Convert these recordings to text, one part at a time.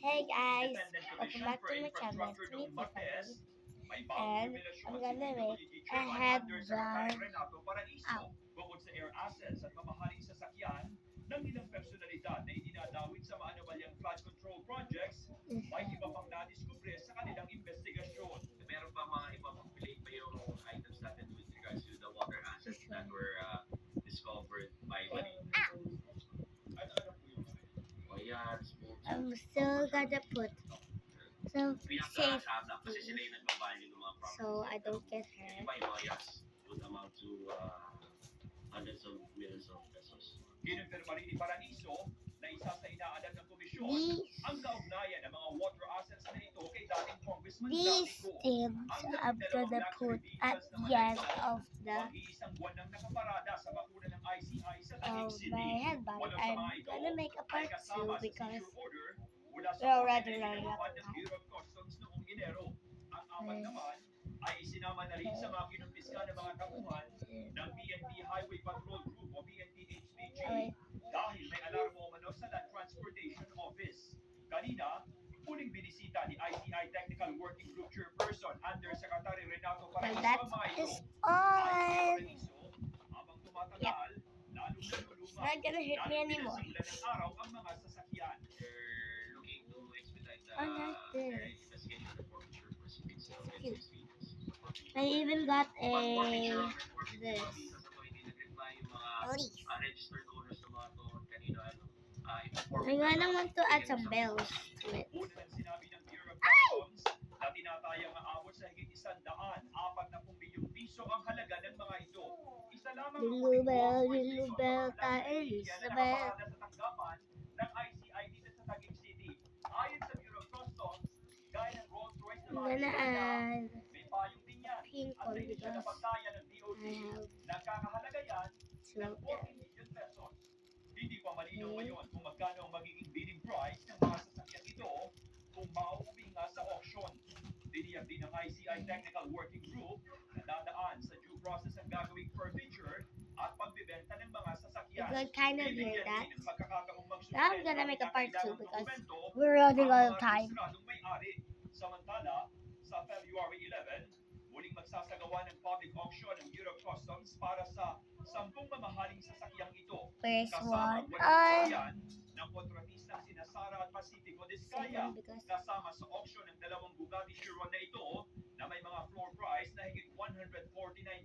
Hey guys, welcome back to my channel. It's me, Tiffany, and I'm gonna make a headband. Ow. Bukod sa air assets at mamahaling sasakyan ng ilang personalidad na idinadawit sa maanomalyang flood control projects, may iba pang nadiskubre sa kanilang investigasyon. Meron pa mga iba pang piling pa yung items natin with regards to the water assets that were discovered by Marine. Ano po yung I'm still gonna put some safety so I don't get hurt. Would amount to hundreds of millions of pesos. Kinumpirma rin ni Paraiso na isa sa inaalam ng komisyon ang kaugnayan ng mga water assets na ito kay dating Congressman These things I'm gonna put at the end of Mag-iisang buwan nang nakaparada sa bakuna ng ICI sa Taguig City. my headband. Walo sa I'm mga ito gonna make a ay part kasama 2 sa because seizure order mula sa we're already Corte running out Pinagmuhan of ng time. Bureau of Customs noong Enero. Ang apat naman ay isinama na rin sa mga kinumpiska ng mga tauhan ng PNP Highway Patrol Group o PNP-HPG dahil may alarmo umano sa Land Transportation Office. Kanina, muling binisita ni ICI Technical Working Group Chairperson Undersecretary Renato And Paraiso that ang mga is ito. all. Habang tumatagal, lalong naluluma, It's not gonna hurt me anymore. pinasimulan ng araw ang mga sasakyan. They're looking to expedite the I like this. investigation of the forfeiture proceedings. Cute. I even got a this. Leaf. Registered owners ng mga to kanino I kinda want to add some bells to it. Una nang sinabi ng Bureau of Customs na tinatayang maabot sa higit 140 bilyong piso ang halaga ng mga ito. Isa lamang ang Jingle bell, tayo Isabel. nakaparada sa tanggapan ng ICI dito sa Taguig City. Ayon sa Bureau of Customs, gaya ng Rolls Royce na I'm mga gonna add may payong din yan. pink At one sa inisyal na because pagtaya ng DOT, I have nagkakahalaga yan ng two. 14 million pesos. Hindi pa malinaw ngayon kung magkano ang magiging bidding price ng mga sasakyan ito kung mauuwi nga sa auction. Tiniyak din ng ICI Technical Working Group na dadaan sa due process ang gagawing forfeiture at pagbibenta ng mga sasakyan. You could kind of hear Bibigyan that. din ng pagkakataong Now I'm magsuspend gonna ng make a part 2 kailangang because dokumento we're running ang out mga of time. rehistradong may-ari. Samantala, sa February 11, muling magsasagawa ng public auction ng Bureau of Customs para sa 10 mamahaling sasakyang ito. First Kasama one ang on yan ng kontratistang sina Sara at Pacifico Discaya. second because Kasama sa auction ng dalawang Bugatti Chiron na ito na may mga floor price na higit 149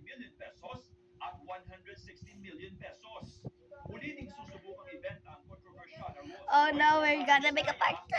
million pesos at 116 million pesos. Muli ding susubukang ibenta ang kontrobersyal na Rolls oh no, Royce we're gonna make a part 2.